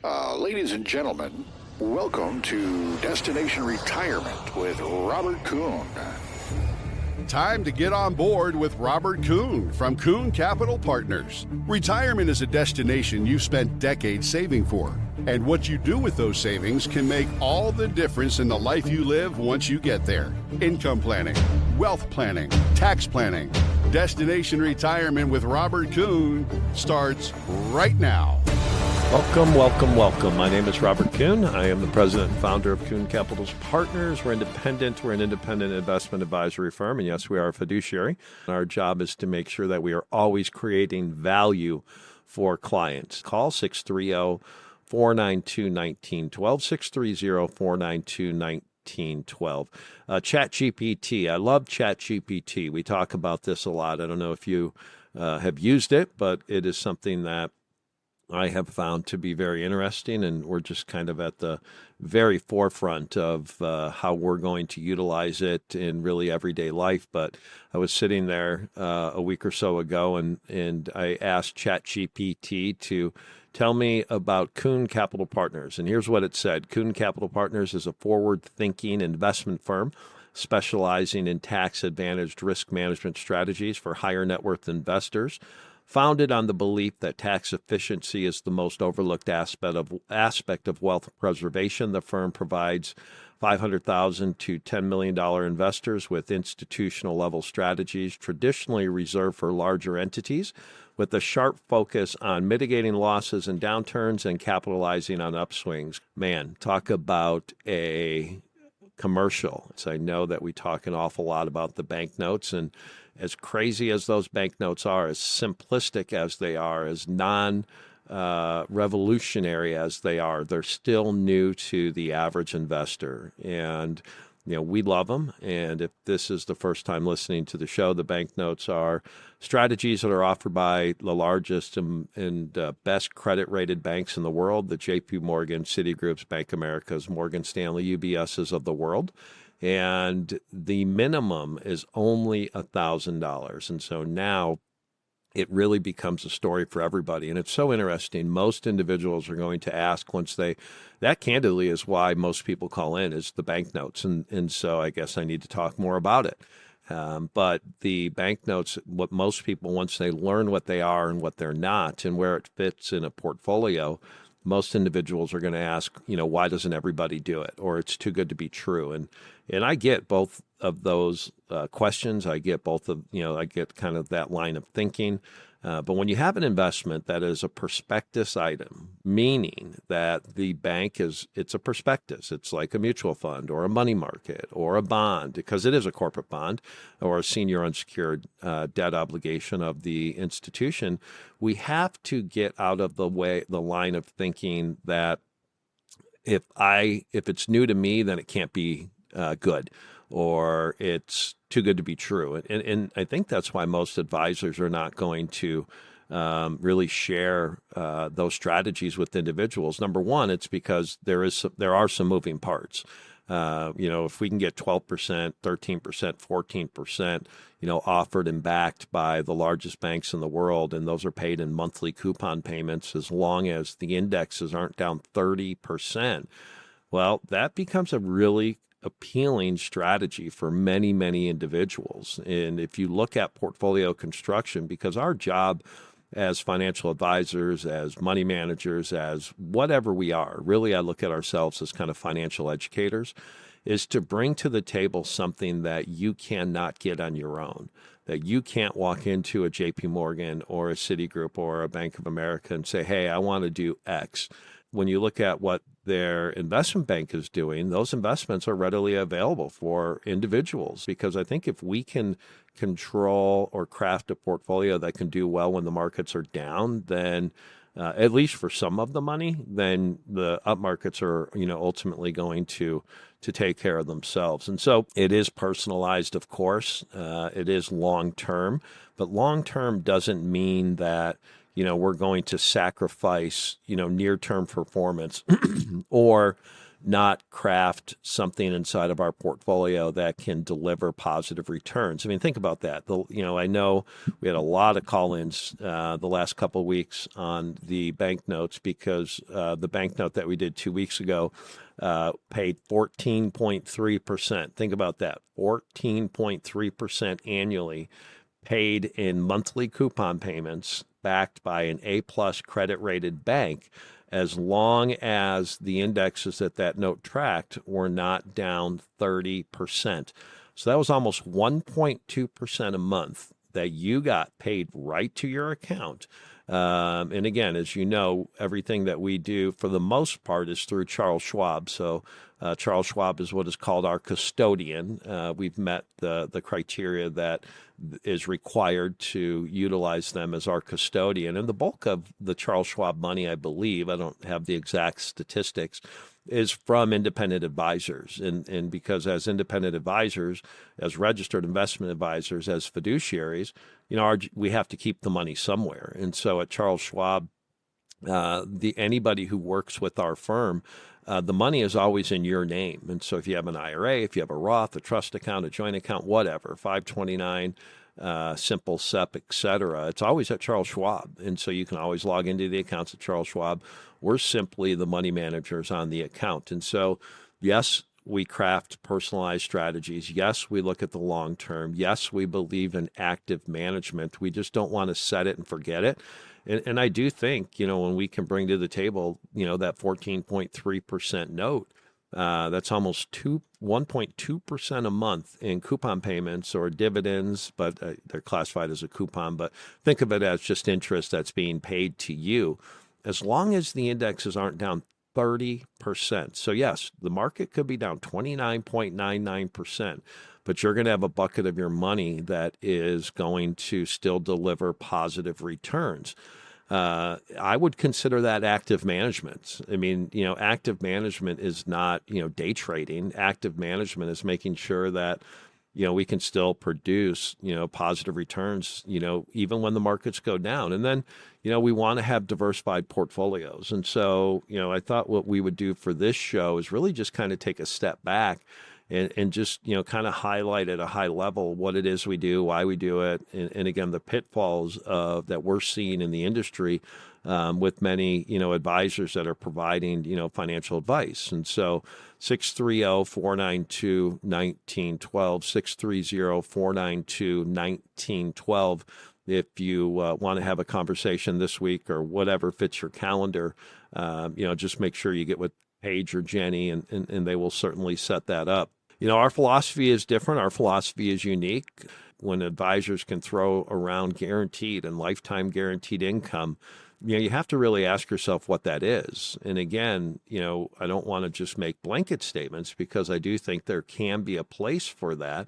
Ladies and gentlemen, welcome to Destination Retirement with Robert Kuhn. Time to get on board with Robert Kuhn from Kuhn Capital Partners. Retirement is a destination you've spent decades saving for, and what you do with those savings can make all the difference in the life you live once you get there. Income planning, wealth planning, tax planning. Destination Retirement with Robert Kuhn starts right now. Welcome, welcome, welcome. My name is Robert Kuhn. I am the president and founder of Kuhn Capital Partners. We're independent. We're an independent investment advisory firm. And yes, we are a fiduciary. Our job is to make sure that we are always creating value for clients. Call 630-492-1912, 630-492-1912. ChatGPT. I love ChatGPT. We talk about this a lot. I don't know if you have used it, but it is something that I have found to be very interesting, and we're just kind of at the very forefront of how we're going to utilize it in really everyday life. But I was sitting there a week or so ago, and I asked ChatGPT to tell me about Kuhn Capital Partners. And here's what it said. Kuhn Capital Partners is a forward-thinking investment firm specializing in tax-advantaged risk management strategies for higher net worth investors. Founded on the belief that tax efficiency is the most overlooked aspect of wealth preservation, the firm provides $500,000 to $10 million investors with institutional-level strategies traditionally reserved for larger entities, with a sharp focus on mitigating losses and downturns and capitalizing on upswings. Man, talk about a commercial. So I know that we talk an awful lot about the banknotes, and as crazy as those banknotes are, as simplistic as they are, as non-revolutionary as they are, they're still new to the average investor. And, you know, we love them. And if this is the first time listening to the show, the banknotes are strategies that are offered by the largest and best credit-rated banks in the world, the JP Morgan, Citigroup's, Bank of America's, Morgan Stanley, UBS's of the world. And the minimum is only $1,000. And so now it really becomes a story for everybody. And it's so interesting. Most individuals are going to ask that candidly is why most people call in, is the banknotes. And so I guess I need to talk more about it. But the banknotes, what most people, once they learn what they are and what they're not and where it fits in a portfolio, most individuals are going to ask, why doesn't everybody do it? Or it's too good to be true. And I get both of those questions. I get both of, I get kind of that line of thinking. But when you have an investment that is a prospectus item, meaning that the bank it's a prospectus. It's like a mutual fund or a money market or a bond, because it is a corporate bond or a senior unsecured debt obligation of the institution. We have to get out of the line of thinking that if it's new to me, then it can't be good, or it's too good to be true. And I think that's why most advisors are not going to really share those strategies with individuals. Number one, it's because there are some moving parts. If we can get 12%, 13%, 14%, offered and backed by the largest banks in the world, and those are paid in monthly coupon payments as long as the indexes aren't down 30%, well, that becomes a really appealing strategy for many, many individuals. And if you look at portfolio construction, because our job as financial advisors, as money managers, as whatever we are, really I look at ourselves as kind of financial educators, is to bring to the table something that you cannot get on your own, that you can't walk into a JP Morgan or a Citigroup or a Bank of America and say, hey, I want to do X. When you look at what their investment bank is doing, those investments are readily available for individuals, because I think if we can control or craft a portfolio that can do well when the markets are down, then at least for some of the money, then the up markets are, ultimately going to take care of themselves. And so it is personalized, of course. It is long-term, but long-term doesn't mean that we're going to sacrifice, near-term performance or not craft something inside of our portfolio that can deliver positive returns? I mean, think about that. I know we had a lot of call-ins the last couple of weeks on the banknotes because the banknote that we did 2 weeks ago paid 14.3%. Think about that, 14.3% annually, paid in monthly coupon payments, backed by an A-plus credit-rated bank, as long as the indexes that note tracked were not down 30%. So that was almost 1.2% a month that you got paid right to your account. And again, as you know, everything that we do for the most part is through Charles Schwab. So Charles Schwab is what is called our custodian. We've met the criteria that is required to utilize them as our custodian. And the bulk of the Charles Schwab money, I believe, I don't have the exact statistics, is from independent advisors. And because as independent advisors, as registered investment advisors, as fiduciaries, we have to keep the money somewhere. And so at Charles Schwab, anybody who works with our firm, the money is always in your name. And so if you have an IRA, if you have a Roth, a trust account, a joint account, whatever, 529, Simple SEP, et cetera, it's always at Charles Schwab. And so you can always log into the accounts at Charles Schwab. We're simply the money managers on the account. And so, yes, we craft personalized strategies. Yes, we look at the long term. Yes, we believe in active management. We just don't want to set it and forget it. And I do think, when we can bring to the table, that 14.3% note, that's almost 1.2% a month in coupon payments or dividends, but they're classified as a coupon. But think of it as just interest that's being paid to you, as long as the indexes aren't down 30%. So yes, the market could be down 29.99%, but you're going to have a bucket of your money that is going to still deliver positive returns. I would consider that active management. I mean, active management is not, day trading. Active management is making sure that, we can still produce, positive returns, even when the markets go down. And then, we want to have diversified portfolios. And so, I thought what we would do for this show is really just kind of take a step back and just, kind of highlight at a high level what it is we do, why we do it, and again, the pitfalls that we're seeing in the industry with many, advisors that are providing, financial advice. And so 630-492-1912, 630-492-1912. If you want to have a conversation this week or whatever fits your calendar, just make sure you get with Paige or Jenny, and they will certainly set that up. Our philosophy is different. Our philosophy is unique. When advisors can throw around guaranteed and lifetime guaranteed income, you have to really ask yourself what that is. And again, I don't want to just make blanket statements, because I do think there can be a place for that.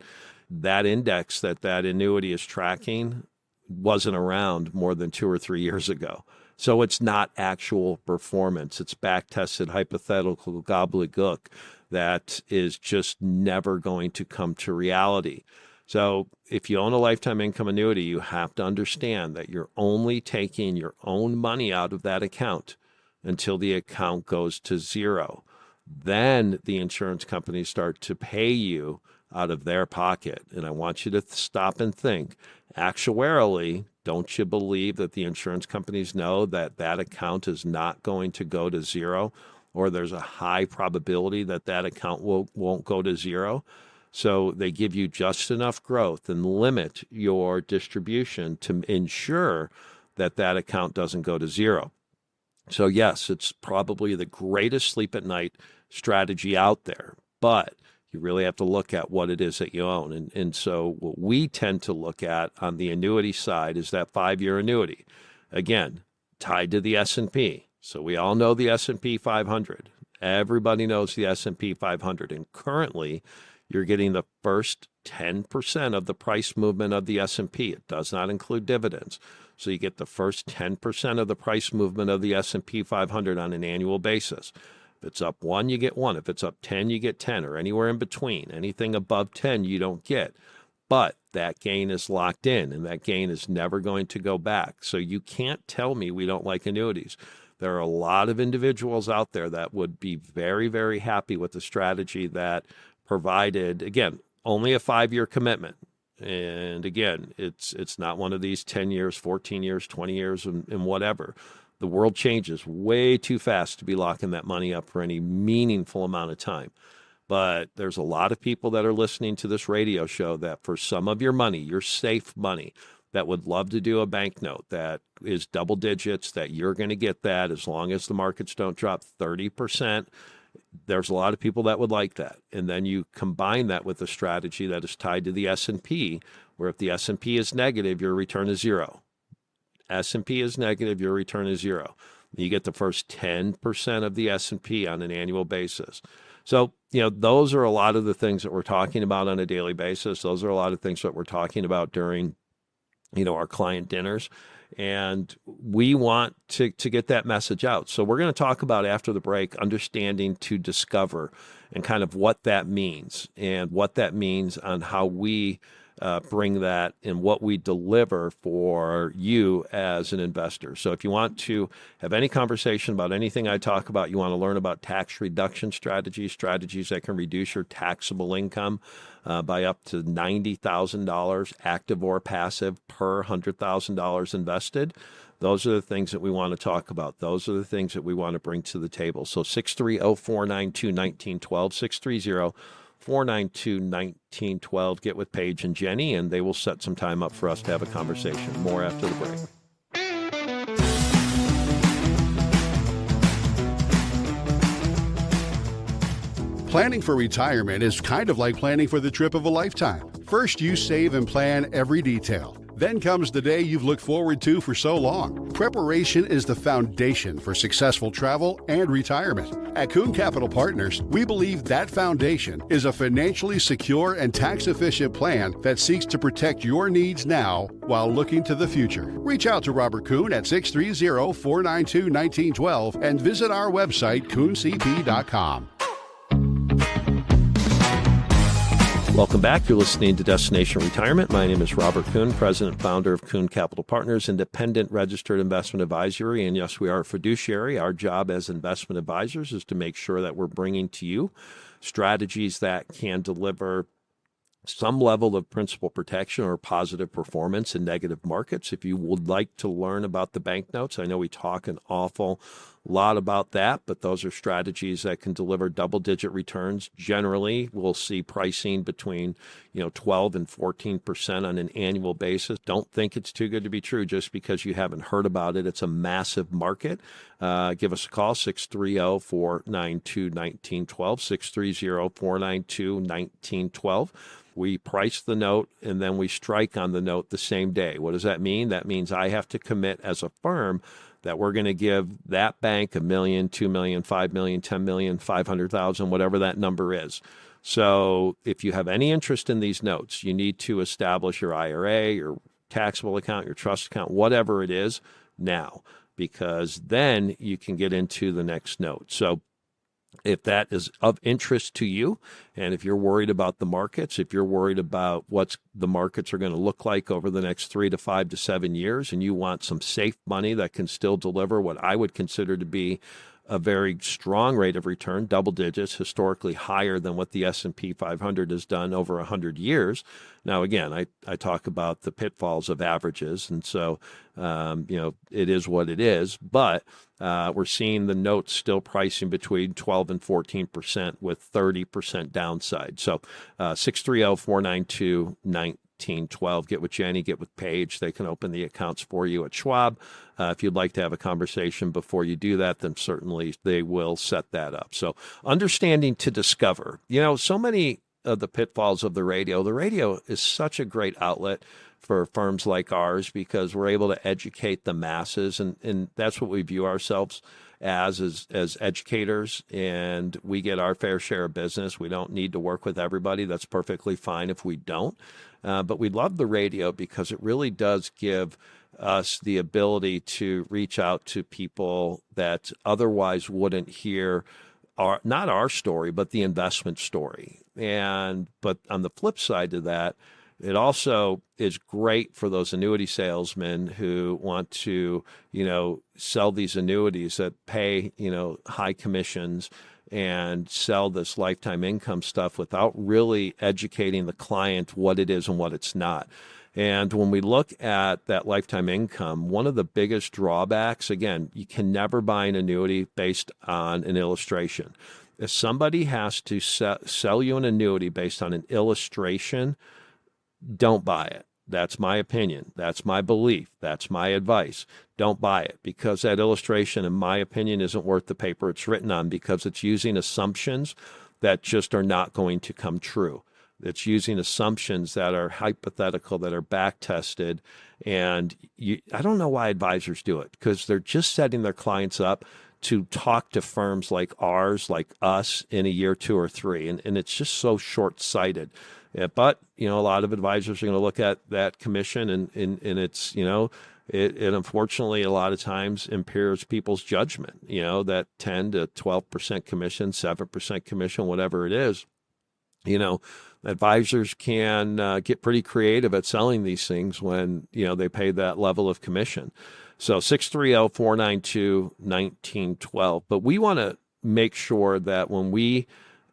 That index that annuity is tracking wasn't around more than 2 or 3 years ago. So it's not actual performance. It's back-tested hypothetical gobbledygook that is just never going to come to reality. So if you own a lifetime income annuity, you have to understand that you're only taking your own money out of that account until the account goes to zero. Then the insurance companies start to pay you out of their pocket. And I want you to stop and think, actuarially, don't you believe that the insurance companies know that that account is not going to go to zero, or there's a high probability that that account won't go to zero? So they give you just enough growth and limit your distribution to ensure that that account doesn't go to zero. So yes, it's probably the greatest sleep at night strategy out there, but you really have to look at what it is that you own. And so what we tend to look at on the annuity side is that 5-year annuity, again, tied to the S&P. So we all know the S&P 500. Everybody knows the S&P 500. And currently, you're getting the first 10% of the price movement of the S&P. It does not include dividends. So you get the first 10% of the price movement of the S&P 500 on an annual basis. If it's up 1, you get 1. If it's up 10, you get 10, or anywhere in between. Anything above 10, you don't get. But that gain is locked in, and that gain is never going to go back. So you can't tell me we don't like annuities. There are a lot of individuals out there that would be very, very happy with the strategy that provided, again, only a 5-year commitment. And again, it's not one of these 10 years, 14 years, 20 years, and whatever. The world changes way too fast to be locking that money up for any meaningful amount of time. But there's a lot of people that are listening to this radio show that for some of your money, your safe money, that would love to do a banknote that is double digits, that you're going to get that as long as the markets don't drop 30%. There's a lot of people that would like that. And then you combine that with a strategy that is tied to the S&P, where if the S&P is negative, your return is zero. S&P is negative, your return is zero. You get the first 10% of the S&P on an annual basis. So, those are a lot of the things that we're talking about on a daily basis. Those are a lot of things that we're talking about during, our client dinners. And we want to get that message out. So we're going to talk about, after the break, understanding to discover and kind of what that means and what that means on how we bring that and what we deliver for you as an investor. So if you want to have any conversation about anything I talk about, you want to learn about tax reduction strategies that can reduce your taxable income by up to $90,000, active or passive, per $100,000 invested. Those are the things that we want to talk about. Those are the things that we want to bring to the table. So 630-492-1912, 630-492-1912. Get with Paige and Jenny, and they will set some time up for us to have a conversation. More after the break. Planning for retirement is kind of like planning for the trip of a lifetime. First, you save and plan every detail. Then comes the day you've looked forward to for so long. Preparation is the foundation for successful travel and retirement. At Kuhn Capital Partners, we believe that foundation is a financially secure and tax-efficient plan that seeks to protect your needs now while looking to the future. Reach out to Robert Kuhn at 630-492-1912 and visit our website, kuhncp.com. Welcome back. You're listening to Destination Retirement. My name is Robert Kuhn, president and founder of Kuhn Capital Partners, independent registered investment advisory. And yes, we are a fiduciary. Our job as investment advisors is to make sure that we're bringing to you strategies that can deliver some level of principal protection or positive performance in negative markets. If you would like to learn about the banknotes, I know we talk an awful lot about that, but those are strategies that can deliver double-digit returns. Generally, we'll see pricing between 12 and 14% on an annual basis. Don't think it's too good to be true just because you haven't heard about it. It's a massive market. Give us a call, 630-492-1912, 630-492-1912. We price the note, and then we strike on the note the same day. What does that mean? That means I have to commit as a firm that we're going to give that bank $1 million, $2 million, $5 million, $10 million, $500,000, whatever that number is. So if you have any interest in these notes, you need to establish your IRA, your taxable account, your trust account, whatever it is now, because then you can get into the next note. So if that is of interest to you, and if you're worried about the markets, if you're worried about what the markets are going to look like over the next 3 to 5 to 7 years, and you want some safe money that can still deliver what I would consider to be a very strong rate of return, double digits, historically higher than what the S&P 500 has done over 100 years. Now, again, I talk about the pitfalls of averages, and so, it is what it is, but we're seeing the notes still pricing between 12 and 14% with 30% downside. So 630-492-1912. Get with Jenny, get with Paige. They can open the accounts for you at Schwab. If you'd like to have a conversation before you do that, then certainly they will set that up. So understanding to discover, so many of the pitfalls of the radio. The radio is such a great outlet for firms like ours because we're able to educate the masses, and that's what we view ourselves as educators, and we get our fair share of business. We don't need to work with everybody. That's perfectly fine if we don't. But we love the radio because it really does give us the ability to reach out to people that otherwise wouldn't hear not our story, but the investment story. But on the flip side to that, It also is great for those annuity salesmen who want to, sell these annuities that pay, high commissions and sell this lifetime income stuff without really educating the client what it is and what it's not. And when we look at that lifetime income, one of the biggest drawbacks, again, you can never buy an annuity based on an illustration. If somebody has to sell you an annuity based on an illustration, don't buy it. That's my opinion. That's my belief. That's my advice. Don't buy it, because that illustration, in my opinion, isn't worth the paper it's written on, because it's using assumptions that just are not going to come true. It's using assumptions that are hypothetical, that are back tested. And I don't know why advisors do it, because they're just setting their clients up to talk to firms like ours, like us, in a year, 2 or 3. And it's just so short-sighted. Yeah, but, a lot of advisors are going to look at that commission and it's, it unfortunately a lot of times impairs people's judgment, that 10 to 12% commission, 7% commission, whatever it is. Advisors can get pretty creative at selling these things when, they pay that level of commission. So 630-492-1912. But we want to make sure that when we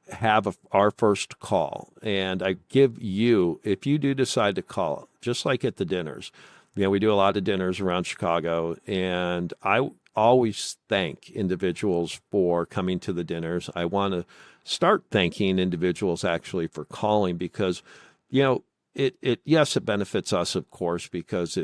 have our first call, and I give you, if you do decide to call, just like at the dinners, we do a lot of dinners around Chicago, and I always thank individuals for coming to the dinners. I want to start thanking individuals actually for calling, because, yes, it benefits us, of course, because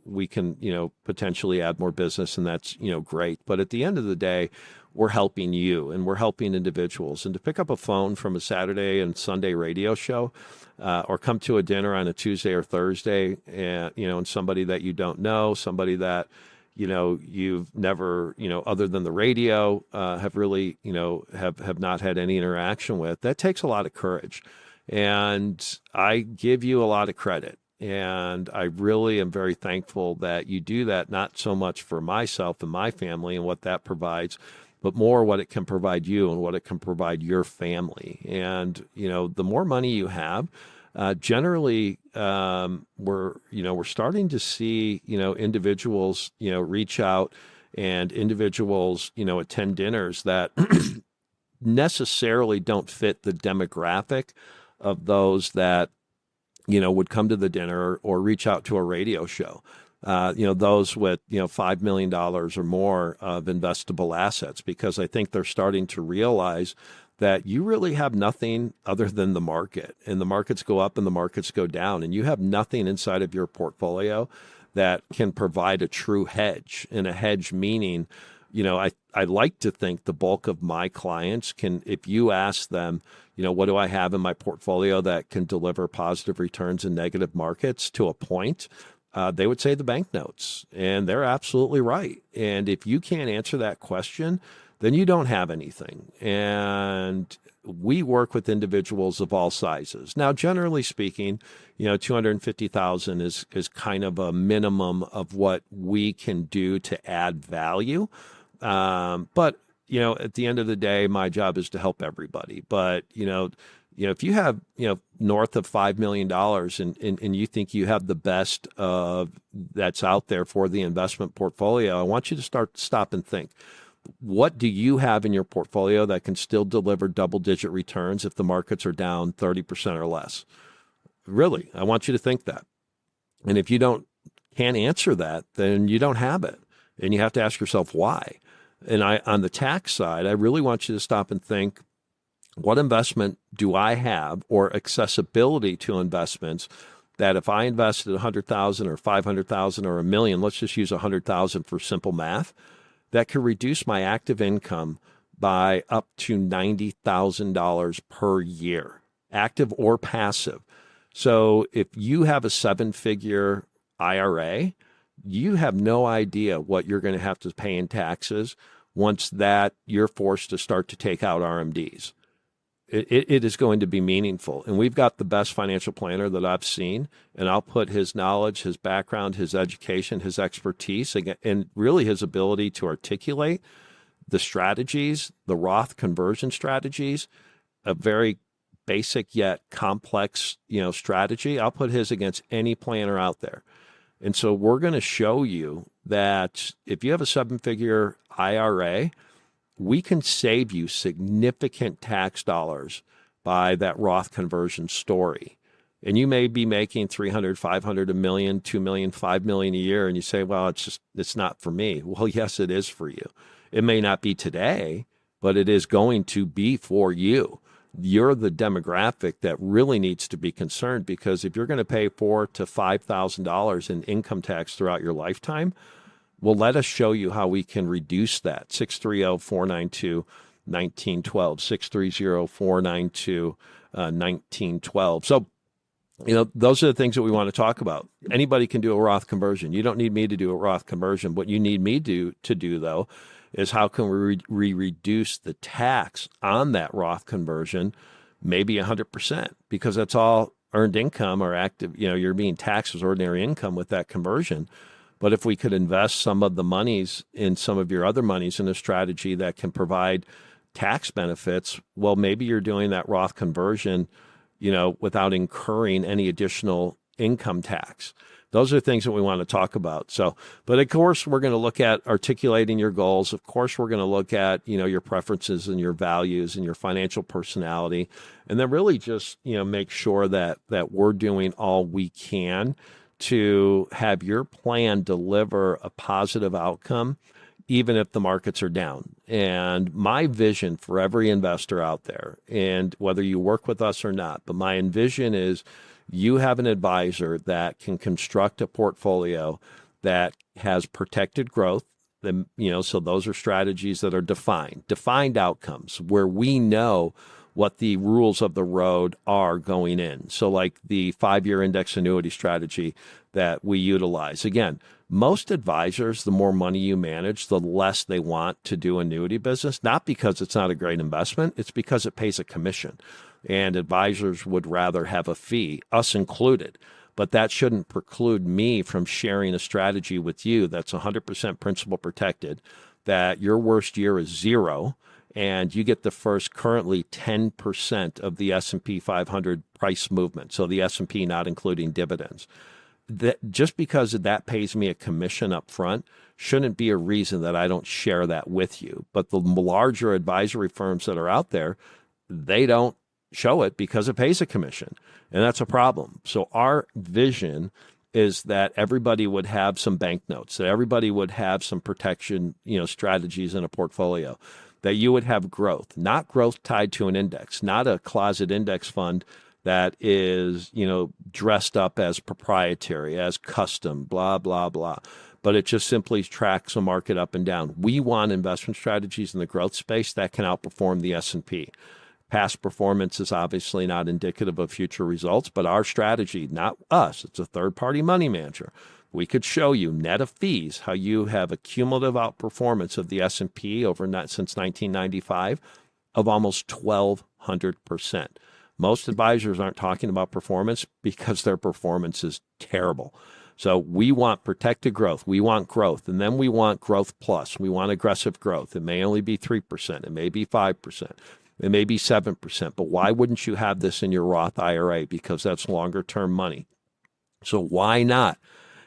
we can, potentially add more business, and that's, great. But at the end of the day, we're helping you and we're helping individuals. And to pick up a phone from a Saturday and Sunday radio show, or come to a dinner on a Tuesday or Thursday, and somebody that you don't know, somebody that, you've never, other than the radio, have really, have not had any interaction with, that takes a lot of courage. And I give you a lot of credit. And I really am very thankful that you do that, not so much for myself and my family and what that provides, but more what it can provide you and what it can provide your family. And, the more money you have, generally, we're starting to see, individuals, reach out, and individuals, attend dinners that necessarily don't fit the demographic of those that, would come to the dinner or reach out to a radio show. Those with, $5 million or more of investable assets, because I think they're starting to realize that you really have nothing other than the market, and the markets go up and the markets go down, and you have nothing inside of your portfolio that can provide a true hedge. And a hedge meaning, I like to think the bulk of my clients can, if you ask them, what do I have in my portfolio that can deliver positive returns in negative markets to a point, they would say the banknotes, and they're absolutely right. And if you can't answer that question, then you don't have anything. And we work with individuals of all sizes. Now, generally speaking, 250,000 is kind of a minimum of what we can do to add value. But at the end of the day, my job is to help everybody. But, if you have, north of $5 million and you think you have the best that's out there for the investment portfolio, I want you to stop and think. What do you have in your portfolio that can still deliver double-digit returns if the markets are down 30% or less? Really, I want you to think that. And if you can't answer that, then you don't have it. And you have to ask yourself why. And on the tax side, I really want you to stop and think, what investment do I have, or accessibility to investments, that if I invested $100,000 or $500,000 or $1 million, let's just use $100,000 for simple math, that could reduce my active income by up to $90,000 per year, active or passive. So if you have a 7-figure IRA, you have no idea what you're going to have to pay in taxes once that you're forced to start to take out RMDs. It is going to be meaningful. And we've got the best financial planner that I've seen, and I'll put his knowledge, his background, his education, his expertise, and really his ability to articulate the strategies, the Roth conversion strategies, a very basic yet complex, strategy, I'll put his against any planner out there. And so we're going to show you that if you have a 7-figure IRA, we can save you significant tax dollars by that Roth conversion story. And you may be making 300, 500, a million, 2 million, 5 million a year. And you say, well, it's not for me. Well, yes, it is for you. It may not be today, but it is going to be for you. You're the demographic that really needs to be concerned, because if you're going to pay $4,000 to $5,000 in income tax throughout your lifetime, well, let us show you how we can reduce that. 630-492-1912, 630-492-1912. So, those are the things that we want to talk about. Anybody can do a Roth conversion. You don't need me to do a Roth conversion. What you need me to do, though, is how can we reduce the tax on that Roth conversion, maybe 100%, because that's all earned income or active, you're being taxed as ordinary income with that conversion. But if we could invest some of the monies in some of your other monies in a strategy that can provide tax benefits, well, maybe you're doing that Roth conversion, without incurring any additional income tax. Those are things that we want to talk about. So, but of course, we're going to look at articulating your goals. Of course, we're going to look at, your preferences and your values and your financial personality. And then really just, make sure that we're doing all we can to have your plan deliver a positive outcome, even if the markets are down. And my vision for every investor out there, and whether you work with us or not, but my vision is you have an advisor that can construct a portfolio that has protected growth. So those are strategies that are defined outcomes where we know what the rules of the road are going in. So like the 5-year index annuity strategy that we utilize. Again, most advisors, the more money you manage, the less they want to do annuity business, not because it's not a great investment, it's because it pays a commission. And advisors would rather have a fee, us included. But that shouldn't preclude me from sharing a strategy with you that's 100% principal protected, that your worst year is 0, and you get the first currently 10% of the S&P 500 price movement, so the S&P not including dividends. That just because that pays me a commission up front shouldn't be a reason that I don't share that with you. But the larger advisory firms that are out there, they don't show it because it pays a commission, and that's a problem. So our vision is that everybody would have some banknotes, that everybody would have some protection, strategies in a portfolio, that you would have growth, not growth tied to an index, not a closet index fund that is, dressed up as proprietary, as custom, blah, blah, blah. But it just simply tracks a market up and down. We want investment strategies in the growth space that can outperform the S&P. Past performance is obviously not indicative of future results, but our strategy, not us, it's a third-party money manager. We could show you net of fees how you have a cumulative outperformance of the S&P since 1995 of almost 1,200%. Most advisors aren't talking about performance because their performance is terrible. So we want protected growth. We want growth. And then we want growth plus. We want aggressive growth. It may only be 3%. It may be 5%. It may be 7%. But why wouldn't you have this in your Roth IRA? Because that's longer term money. So why not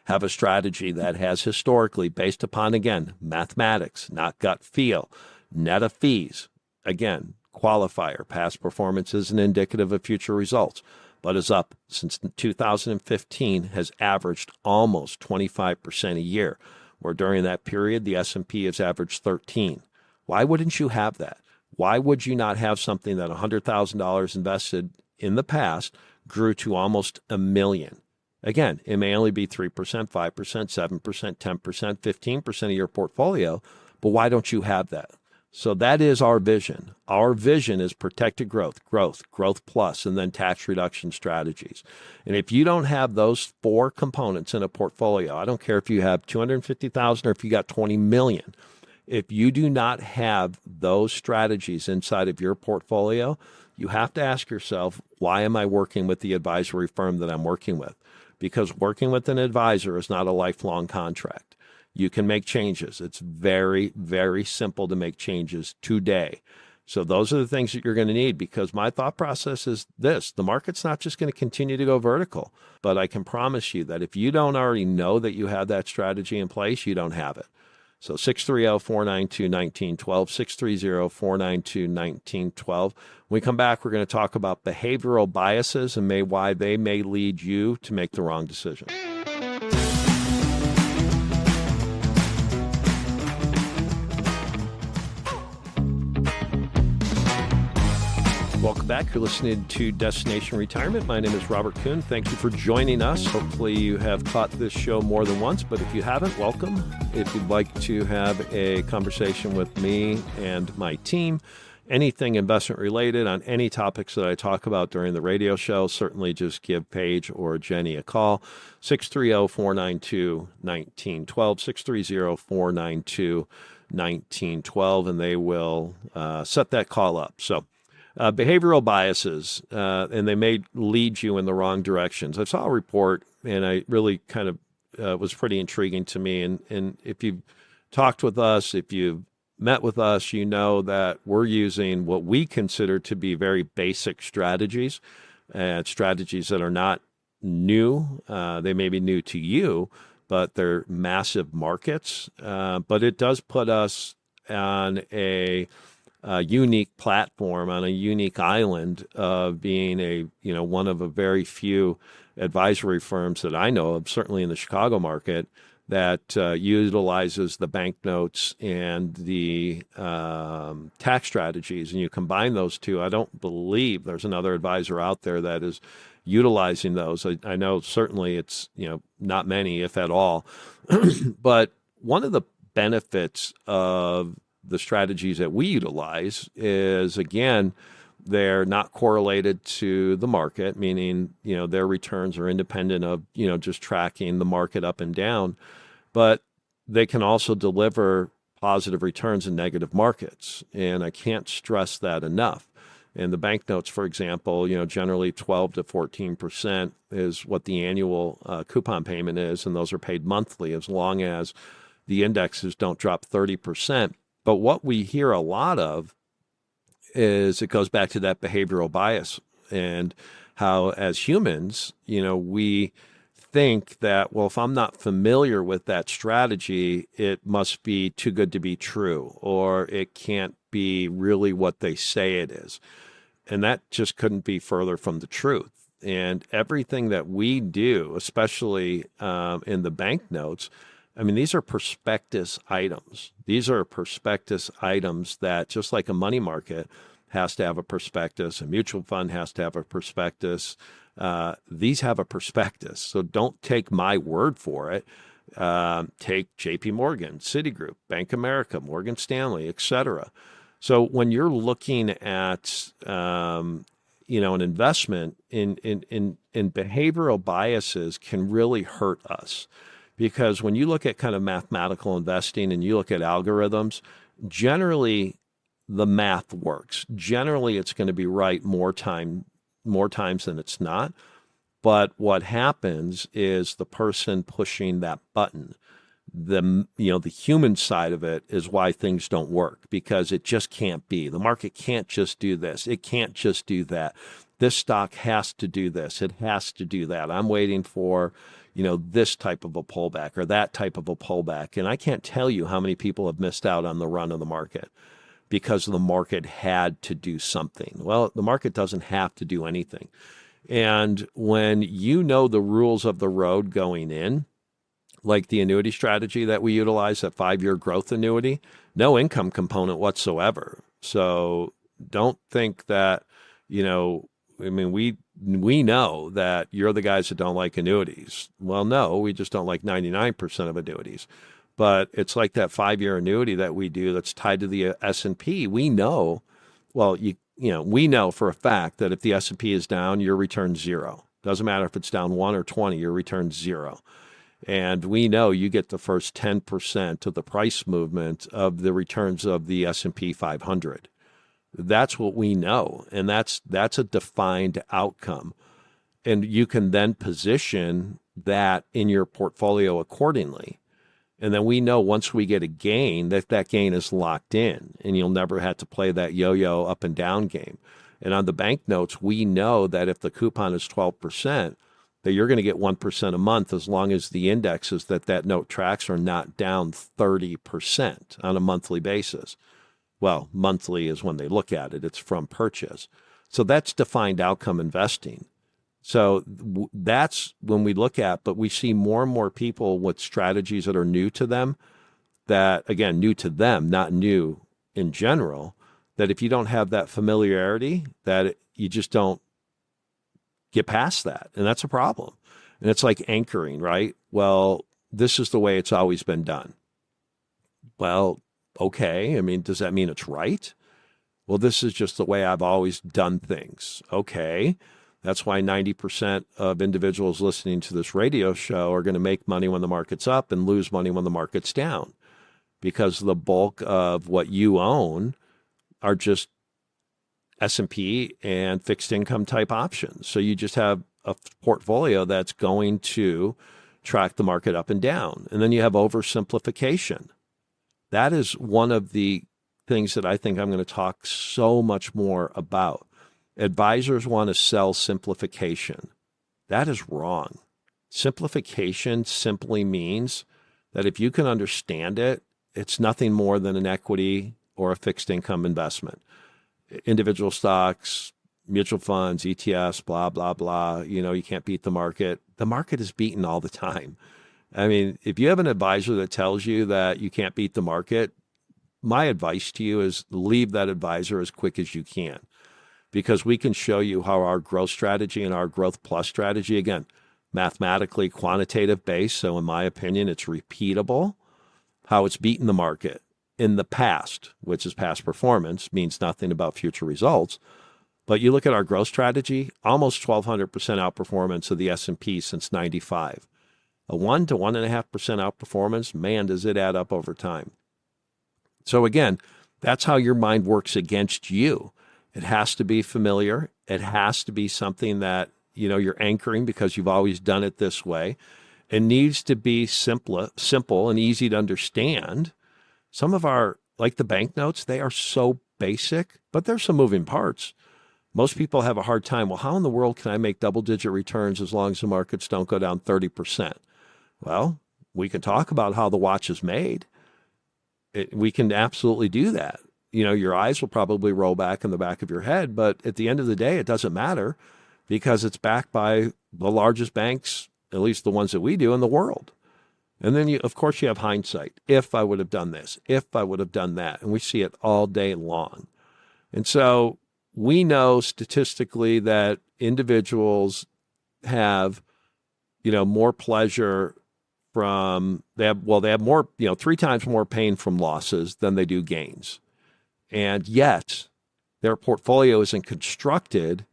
have a strategy that has historically, based upon, again, mathematics, not gut feel, net of fees, again, qualifier, past performance isn't indicative of future results, but is up since 2015, has averaged almost 25% a year, where during that period, the S&P has averaged 13. Why wouldn't you have that? Why would you not have something that $100,000 invested in the past grew to almost $1 million? Again, it may only be 3%, 5%, 7%, 10%, 15% of your portfolio, but why don't you have that? So that is our vision. Our vision is protected growth, growth plus, and then tax reduction strategies. And if you don't have those 4 components in a portfolio, I don't care if you have 250,000 or if you got 20 million, if you do not have those strategies inside of your portfolio, you have to ask yourself, why am I working with the advisory firm that I'm working with? Because working with an advisor is not a lifelong contract. You can make changes. It's very, very simple to make changes today. So those are the things that you're going to need, because my thought process is this: the market's not just going to continue to go vertical, but I can promise you that if you don't already know that you have that strategy in place, you don't have it. So 630-492-1912, 630-492-1912. When we come back, we're going to talk about behavioral biases and why they may lead you to make the wrong decision. Welcome back. You're listening to Destination Retirement. My name is Robert Kuhn. Thank you for joining us. Hopefully you have caught this show more than once, but if you haven't, welcome. If you'd like to have a conversation with me and my team, anything investment related on any topics that I talk about during the radio show, certainly just give Paige or Jenny a call, 630-492-1912, 630-492-1912, and they will set that call up. So behavioral biases, and they may lead you in the wrong directions. I saw a report, and I really kind of was pretty intriguing to me. And if you've talked with us, if you've met with us, you know that we're using what we consider to be very basic strategies, strategies that are not new. They may be new to you, but they're massive markets. But it does put us on a unique platform, on a unique island of being one of a very few advisory firms that I know of, certainly in the Chicago market, that utilizes the banknotes and the tax strategies. And you combine those two, I don't believe there's another advisor out there that is utilizing those. I know certainly it's not many, if at all. But one of the benefits of the strategies that we utilize is, again, they're not correlated to the market, meaning, their returns are independent of, just tracking the market up and down, but they can also deliver positive returns in negative markets. And I can't stress that enough. And the banknotes, for example, generally 12 to 14% is what the annual coupon payment is. And those are paid monthly as long as the indexes don't drop 30%. But what we hear a lot of is it goes back to that behavioral bias and how, as humans, we think that, well, if I'm not familiar with that strategy, it must be too good to be true, or it can't be really what they say it is. And that just couldn't be further from the truth. And everything that we do, especially in the banknotes, these are prospectus items. These are prospectus items that, just like a money market has to have a prospectus, a mutual fund has to have a prospectus. These have a prospectus. So don't take my word for it. Take JP Morgan, Citigroup, Bank of America, Morgan Stanley, et cetera. So when you're looking at an investment in behavioral biases can really hurt us. Because when you look at kind of mathematical investing and you look at algorithms, generally the math works. Generally, it's going to be right more times than it's not. But what happens is the person pushing that button, the human side of it is why things don't work, because it just can't be. The market can't just do this. It can't just do that. This stock has to do this. It has to do that. I'm waiting for this type of a pullback or that type of a pullback. And I can't tell you how many people have missed out on the run of the market because the market had to do something. Well, the market doesn't have to do anything. And when you know the rules of the road going in, like the annuity strategy that we utilize, that 5-year growth annuity, no income component whatsoever. So don't think that, we know that you're the guys that don't like annuities. Well, no, we just don't like 99% of annuities. But it's like that 5-year annuity that we do that's tied to the S&P. We know, we know for a fact that if the S&P is down, your return's zero. Doesn't matter if it's down 1 or 20, your return's zero. And we know you get the first 10% of the price movement of the returns of the S&P 500. That's what we know, and that's a defined outcome. And you can then position that in your portfolio accordingly. And then we know once we get a gain, that gain is locked in, and you'll never have to play that yo-yo up and down game. And on the banknotes, we know that if the coupon is 12%, that you're going to get 1% a month as long as the indexes that note tracks are not down 30% on a monthly basis. Well, monthly is when they look at it. It's from purchase. So that's defined outcome investing. So that's when we look at, but we see more and more people with strategies that are new to them, that, again, new to them, not new in general, that if you don't have that familiarity, that you just don't get past that. And that's a problem. And it's like anchoring, right? Well, this is the way it's always been done. Well, okay. I mean, does that mean it's right? Well, this is just the way I've always done things. Okay. That's why 90% of individuals listening to this radio show are going to make money when the market's up and lose money when the market's down, because the bulk of what you own are just S&P and fixed income type options. So you just have a portfolio that's going to track the market up and down. And then you have oversimplification. That is one of the things that I think I'm going to talk so much more about. Advisors want to sell simplification. That is wrong. Simplification simply means that if you can understand it, it's nothing more than an equity or a fixed income investment. Individual stocks, mutual funds, ETFs, blah, blah, blah. You can't beat the market. The market is beaten all the time. I mean, if you have an advisor that tells you that you can't beat the market, my advice to you is leave that advisor as quick as you can, because we can show you how our growth strategy and our growth plus strategy, again, mathematically quantitative based. So in my opinion, it's repeatable, how it's beaten the market in the past, which is past performance, means nothing about future results. But you look at our growth strategy, almost 1,200% outperformance of the S&P since 95. A 1 to 1.5% outperformance, man, does it add up over time. So again, that's how your mind works against you. It has to be familiar. It has to be something that, you're anchoring because you've always done it this way. It needs to be simple and easy to understand. Some of our, like the banknotes, they are so basic, but there's some moving parts. Most people have a hard time. Well, how in the world can I make double-digit returns as long as the markets don't go down 30%? Well, we can talk about how the watch is made. We can absolutely do that. Your eyes will probably roll back in the back of your head, but at the end of the day, it doesn't matter because it's backed by the largest banks, at least the ones that we do, in the world. And then, of course, you have hindsight. If I would have done this, if I would have done that. And we see it all day long. And so we know statistically that individuals have, more pleasure they have more, 3 times more pain from losses than they do gains. And yet their portfolio isn't constructed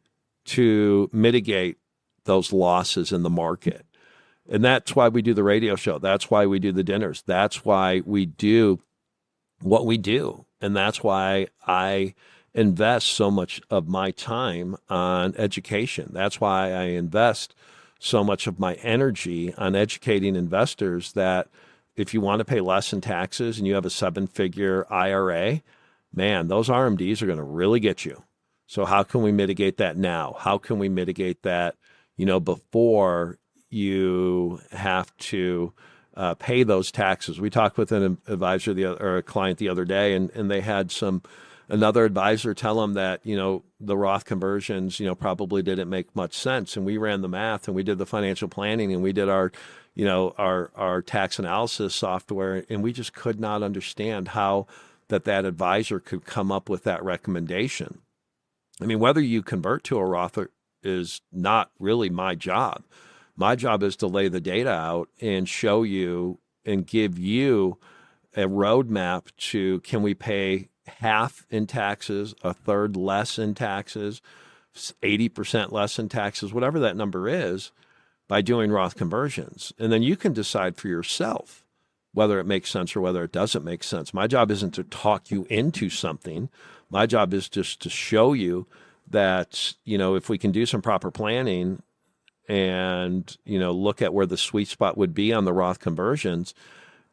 to mitigate those losses in the market. And that's why we do the radio show. That's why we do the dinners. That's why we do what we do. And that's why I invest so much of my time on education. That's why I invest so much of my energy on educating investors that if you want to pay less in taxes and you have a 7-figure IRA, man, those RMDs are going to really get you. So how can we mitigate that now? How can we mitigate that, before you have to pay those taxes? We talked with an advisor or a client the other day, and they had another advisor tell them that, the Roth conversions, probably didn't make much sense. And we ran the math and we did the financial planning and we did our tax analysis software. And we just could not understand how that advisor could come up with that recommendation. I mean, whether you convert to a Roth is not really my job. My job is to lay the data out and show you and give you a roadmap to, can we pay half in taxes, a third less in taxes, 80% less in taxes, whatever that number is, by doing Roth conversions. And then you can decide for yourself whether it makes sense or whether it doesn't make sense. My job isn't to talk you into something. My job is just to show you that, if we can do some proper planning and, look at where the sweet spot would be on the Roth conversions,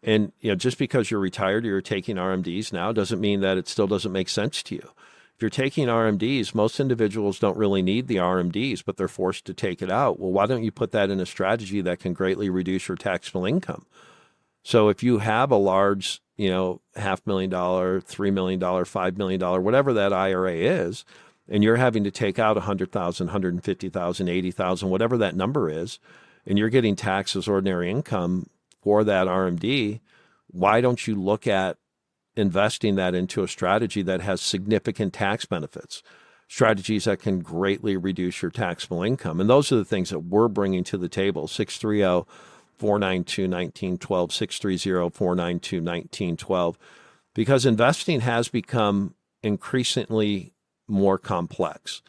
And just because you're retired or you're taking RMDs now doesn't mean that it still doesn't make sense to you. If you're taking RMDs, most individuals don't really need the RMDs, but they're forced to take it out. Well, why don't you put that in a strategy that can greatly reduce your taxable income? So if you have a large, $500,000, $3 million, $5 million, whatever that IRA is, and you're having to take out $100,000, $150,000, $80,000, whatever that number is, and you're getting taxed as ordinary income for that RMD, why don't you look at investing that into a strategy that has significant tax benefits, strategies that can greatly reduce your taxable income? And those are the things that we're bringing to the table. 630-492-1912, 630-492-1912, because investing has become increasingly more complex.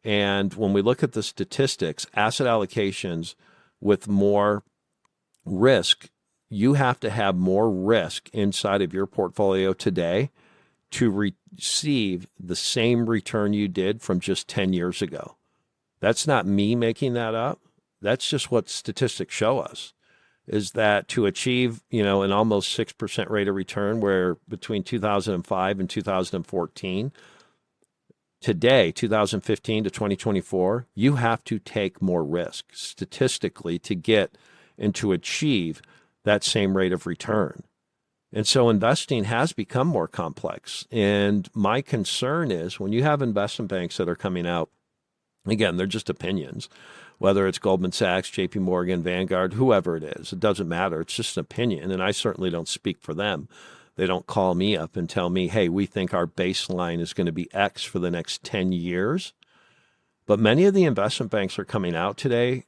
And when we look at the statistics, asset allocations with more risk, you have to have more risk inside of your portfolio today to receive the same return you did from just 10 years ago. That's not me making that up. That's just what statistics show us, is that to achieve, an almost 6% rate of return, where between 2005 and 2014, today, 2015 to 2024, you have to take more risk statistically to get and to achieve that same rate of return. And so investing has become more complex. And my concern is when you have investment banks that are coming out, again, they're just opinions, whether it's Goldman Sachs, JP Morgan, Vanguard, whoever it is, it doesn't matter. It's just an opinion. And I certainly don't speak for them. They don't call me up and tell me, hey, we think our baseline is going to be X for the next 10 years. But many of the investment banks are coming out today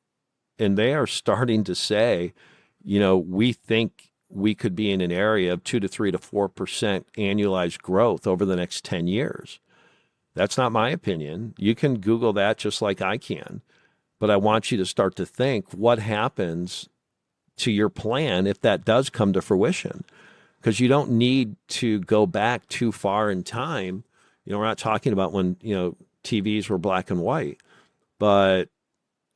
and they are starting to say, we think we could be in an area of 2 to 3 to 4% annualized growth over the next 10 years. That's not my opinion. You can Google that just like I can. But I want you to start to think what happens to your plan if that does come to fruition. Because you don't need to go back too far in time. We're not talking about when, TVs were black and white, but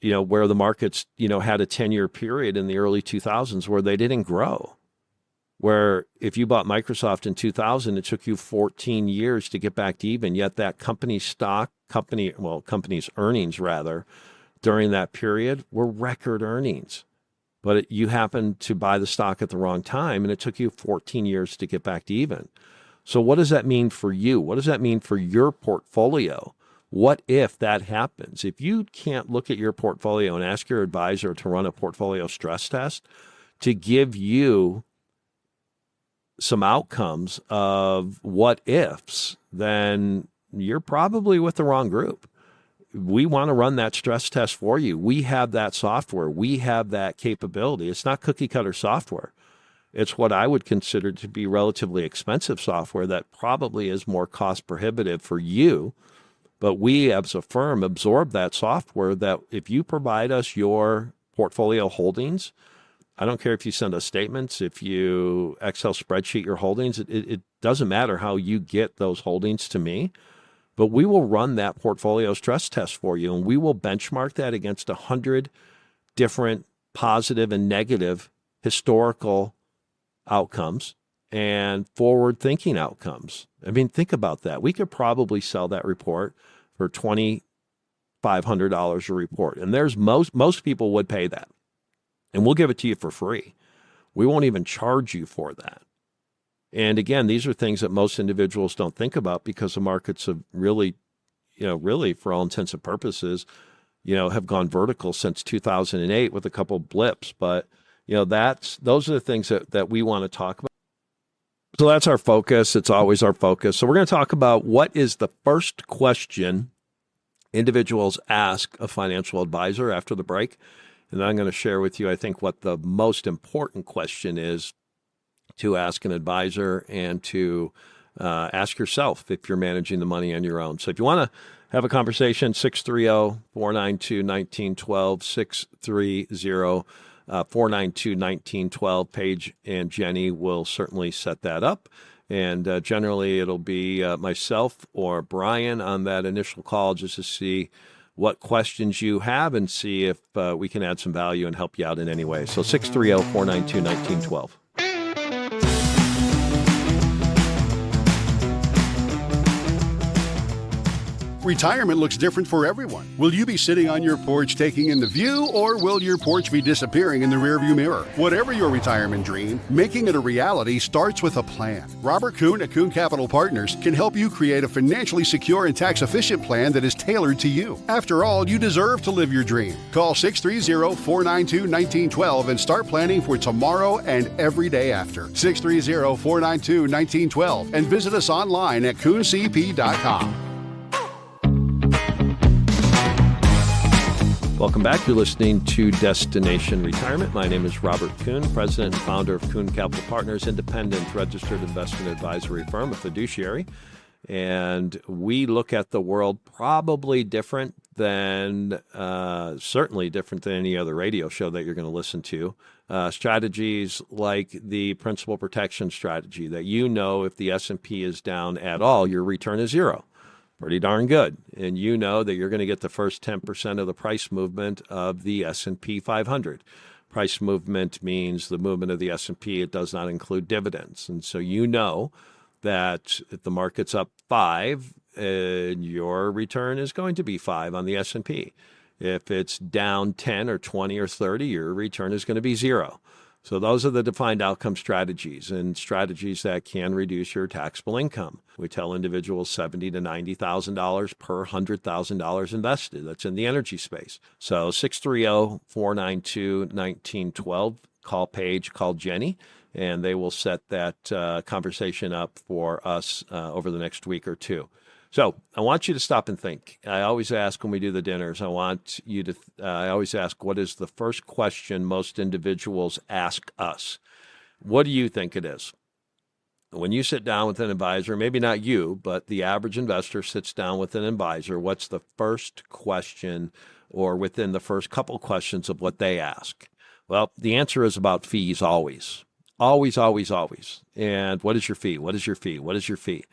where the markets, had a 10-year period in the early 2000s where they didn't grow, where if you bought Microsoft in 2000, it took you 14 years to get back to even, yet that company's earnings rather, during that period were record earnings. But you happened to buy the stock at the wrong time, and it took you 14 years to get back to even. So what does that mean for you? What does that mean for your portfolio? What if that happens? If you can't look at your portfolio and ask your advisor to run a portfolio stress test to give you some outcomes of what ifs, then you're probably with the wrong group. We want to run that stress test for you. We have that software. We have that capability. It's not cookie cutter software. It's what I would consider to be relatively expensive software that probably is more cost prohibitive for you. But we as a firm absorb that software that if you provide us your portfolio holdings, I don't care if you send us statements, if you Excel spreadsheet your holdings, it doesn't matter how you get those holdings to me, but we will run that portfolio stress test for you, and we will benchmark that against 100 different positive and negative historical outcomes and forward-thinking outcomes. I mean, think about that. We could probably sell that report for $2,500 a report, and there's most people would pay that. And we'll give it to you for free. We won't even charge you for that. And again, these are things that most individuals don't think about because the markets have really, for all intents and purposes, have gone vertical since 2008 with a couple blips. But, those are the things that we want to talk about. So that's our focus. It's always our focus. So we're going to talk about what is the first question individuals ask a financial advisor after the break. And I'm going to share with you, I think, what the most important question is to ask an advisor and to ask yourself if you're managing the money on your own. So if you want to have a conversation, 630-492-1912, 630-492-1912. Paige and Jenny will certainly set that up. And generally, it'll be myself or Brian on that initial call just to see what questions you have and see if we can add some value and help you out in any way. So 630-492-1912. Retirement looks different for everyone. Will you be sitting on your porch taking in the view, or will your porch be disappearing in the rearview mirror? Whatever your retirement dream, making it a reality starts with a plan. Robert Kuhn at Kuhn Capital Partners can help you create a financially secure and tax-efficient plan that is tailored to you. After all, you deserve to live your dream. Call 630-492-1912 and start planning for tomorrow and every day after. 630-492-1912 and visit us online at KuhnCP.com. Welcome back. You're listening to Destination Retirement. My name is Robert Kuhn, president and founder of Kuhn Capital Partners, independent registered investment advisory firm, a fiduciary. And we look at the world probably different than, certainly different than any other radio show that you're going to listen to. Strategies like the principal protection strategy that if the S&P is down at all, your return is zero. Pretty darn good. And you know that you're going to get the first 10% of the price movement of the S&P 500. Price movement means the movement of the S&P. It does not include dividends. And so you know that if the market's up 5, your return is going to be 5 on the S&P. If it's down 10 or 20 or 30, your return is going to be 0. So those are the defined outcome strategies and strategies that can reduce your taxable income. We tell individuals $70,000 to $90,000 per $100,000 invested. That's in the energy space. So 630-492-1912. Call Paige, call Jenny, and they will set that conversation up for us over the next week or two. So I want you to stop and think. I always ask when we do the dinners, I always ask, what is the first question most individuals ask us? What do you think it is? When you sit down with an advisor, maybe not you, but the average investor sits down with an advisor, what's the first question or within the first couple questions of what they ask? Well, the answer is about fees always. Always, always, always. And what is your fee? What is your fee? What is your fee?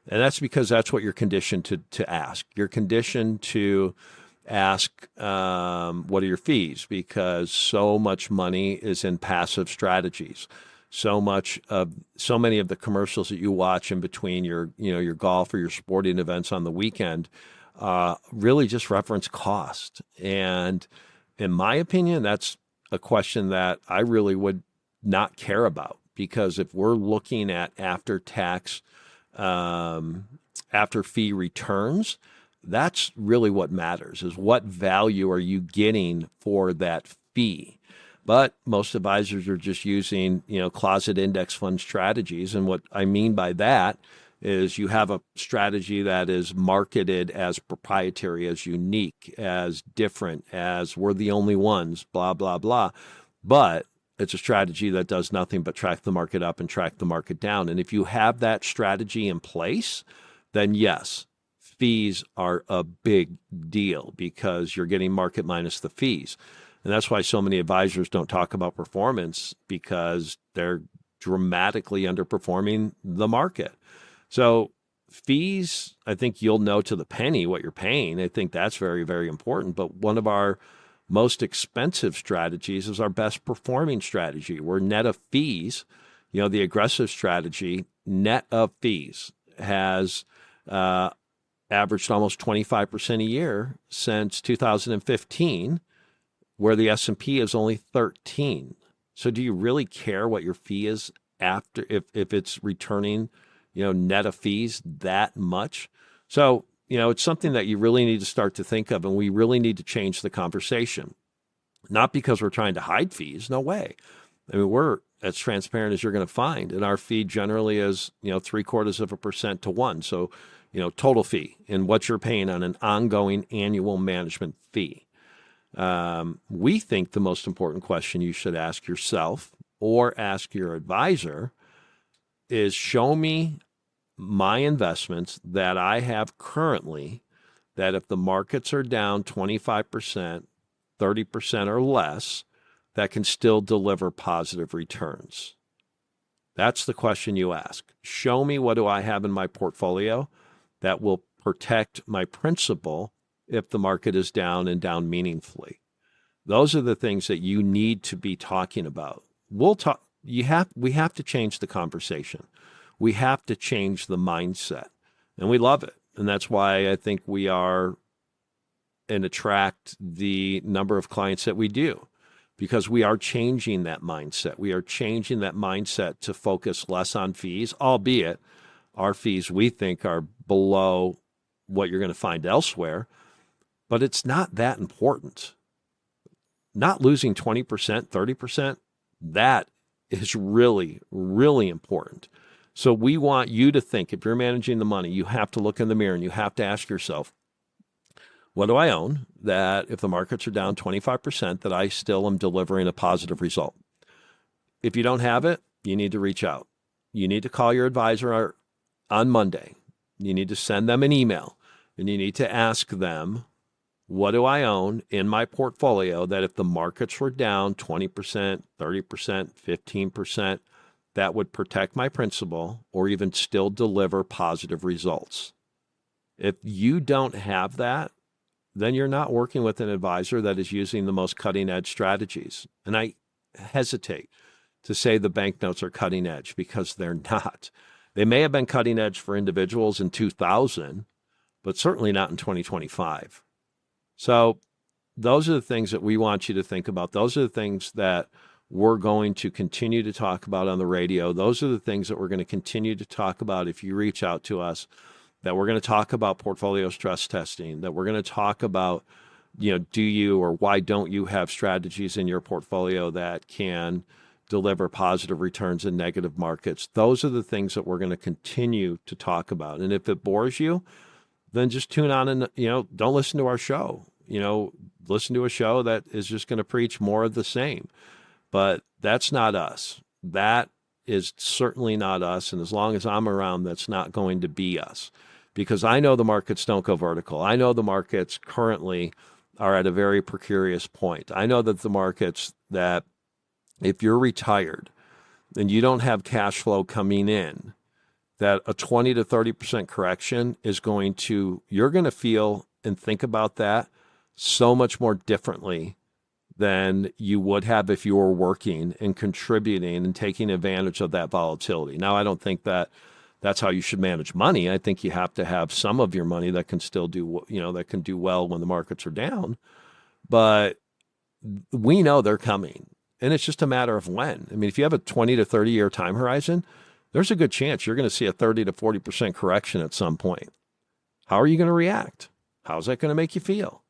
And that's because that's what you're conditioned to ask. You're conditioned to ask, what are your fees? Because so much money is in passive strategies. So many of the commercials that you watch in between your golf or your sporting events on the weekend really just reference cost. And in my opinion, that's a question that I really would not care about, because if we're looking at after-tax after fee returns, that's really what matters, is what value are you getting for that fee. But most advisors are just using, closet index fund strategies. And what I mean by that is you have a strategy that is marketed as proprietary, as unique, as different, as we're the only ones, blah, blah, blah. But it's a strategy that does nothing but track the market up and track the market down. And if you have that strategy in place, then yes, fees are a big deal because you're getting market minus the fees. And that's why so many advisors don't talk about performance, because they're dramatically underperforming the market. So fees, I think you'll know to the penny what you're paying. I think that's very, very important. But one of our most expensive strategies is our best performing strategy. We're net of fees. The aggressive strategy, net of fees, has averaged almost 25% a year since 2015, where the S&P is only 13. So do you really care what your fee is after if it's returning, net of fees that much? So it's something that you really need to start to think of, and we really need to change the conversation. Not because we're trying to hide fees, no way. I mean, we're as transparent as you're going to find, and our fee generally is, 0.75% to 1. So, total fee and what you're paying on an ongoing annual management fee. We think the most important question you should ask yourself or ask your advisor is, show me my investments that I have currently, that if the markets are down 25%, 30% or less, that can still deliver positive returns. That's the question you ask. Show me, what do I have in my portfolio that will protect my principal if the market is down and down meaningfully. Those are the things that you need to be talking about. We have to change the conversation. We have to change the mindset. And we love it. And that's why I think we are and attract the number of clients that we do, because we are changing that mindset. We are changing that mindset to focus less on fees, albeit our fees we think are below what you're going to find elsewhere, but it's not that important. Not losing 20%, 30%, that is really, really important. So we want you to think, if you're managing the money, you have to look in the mirror and you have to ask yourself, what do I own that if the markets are down 25%, that I still am delivering a positive result? If you don't have it, you need to reach out. You need to call your advisor on Monday. You need to send them an email, and you need to ask them, what do I own in my portfolio that if the markets were down 20%, 30%, 15%, that would protect my principal or even still deliver positive results? If you don't have that, then you're not working with an advisor that is using the most cutting edge strategies. And I hesitate to say the bank notes are cutting edge, because they're not. They may have been cutting edge for individuals in 2000, but certainly not in 2025. So those are the things that we want you to think about. Those are the things that we're going to continue to talk about on the radio. Those are the things that we're going to continue to talk about if you reach out to us, that we're going to talk about portfolio stress testing, that we're going to talk about, do you or why don't you have strategies in your portfolio that can deliver positive returns in negative markets. Those are the things that we're going to continue to talk about. And if it bores you, then just tune on and, don't listen to our show. Listen to a show that is just going to preach more of the same. But that's not us. That is certainly not us. And as long as I'm around, that's not going to be us. Because I know the markets don't go vertical. I know the markets currently are at a very precarious point. I know that the markets, that if you're retired and you don't have cash flow coming in, that a 20 to 30% correction is you're going to feel and think about that so much more differently than you would have if you were working and contributing and taking advantage of that volatility. Now, I don't think that that's how you should manage money. I think you have to have some of your money that can still do, that can do well when the markets are down. But we know they're coming, and it's just a matter of when. I mean, if you have a 20 to 30 year time horizon, there's a good chance you're going to see a 30 to 40% correction at some point. How are you going to react? How's that going to make you feel?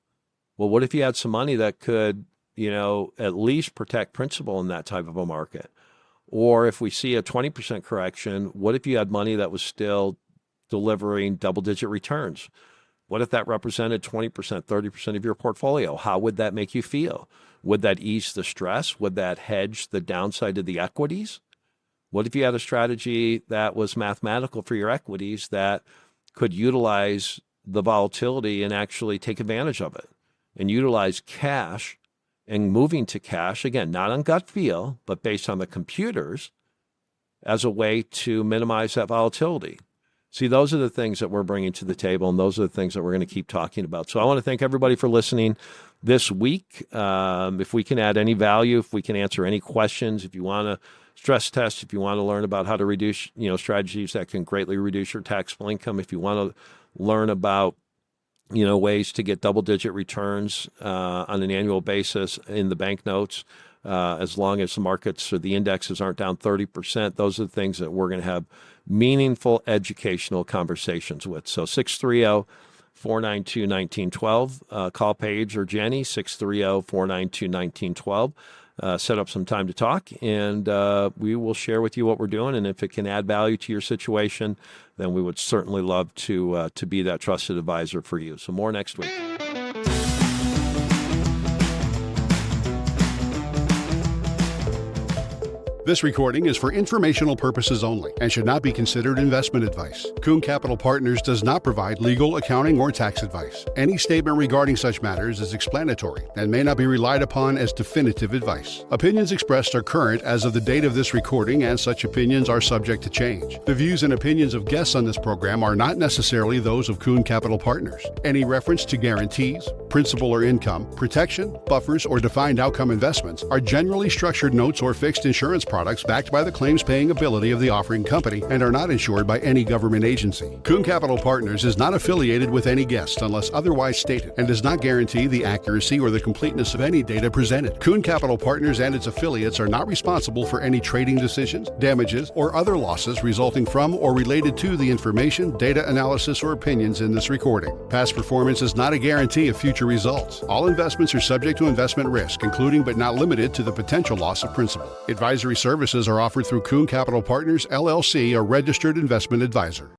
Well, what if you had some money that could, at least protect principal in that type of a market? Or if we see a 20% correction, what if you had money that was still delivering double-digit returns? What if that represented 20%, 30% of your portfolio? How would that make you feel? Would that ease the stress? Would that hedge the downside of the equities? What if you had a strategy that was mathematical for your equities that could utilize the volatility and actually take advantage of it and utilize cash and moving to cash, again, not on gut feel, but based on the computers, as a way to minimize that volatility? See, those are the things that we're bringing to the table, and those are the things that we're going to keep talking about. So I want to thank everybody for listening this week. If we can add any value, if we can answer any questions, if you want to stress test, if you want to learn about how to reduce, strategies that can greatly reduce your taxable income, if you want to learn about ways to get double-digit returns on an annual basis in the bank notes, as long as the markets or the indexes aren't down 30%. Those are the things that we're going to have meaningful educational conversations with. So 630-492-1912. Call Paige or Jenny, 630-492-1912. Set up some time to talk, and we will share with you what we're doing. And if it can add value to your situation, then we would certainly love to be that trusted advisor for you. So more next week. This recording is for informational purposes only and should not be considered investment advice. Kuhn Capital Partners does not provide legal, accounting, or tax advice. Any statement regarding such matters is explanatory and may not be relied upon as definitive advice. Opinions expressed are current as of the date of this recording, and such opinions are subject to change. The views and opinions of guests on this program are not necessarily those of Kuhn Capital Partners. Any reference to guarantees, principal or income, protection, buffers, or defined outcome investments are generally structured notes or fixed insurance products backed by the claims-paying ability of the offering company and are not insured by any government agency. Kuhn Capital Partners is not affiliated with any guest unless otherwise stated and does not guarantee the accuracy or the completeness of any data presented. Kuhn Capital Partners and its affiliates are not responsible for any trading decisions, damages, or other losses resulting from or related to the information, data analysis, or opinions in this recording. Past performance is not a guarantee of future results. All investments are subject to investment risk, including but not limited to the potential loss of principal. Advisory services are offered through Kuhn Capital Partners, LLC, a registered investment advisor.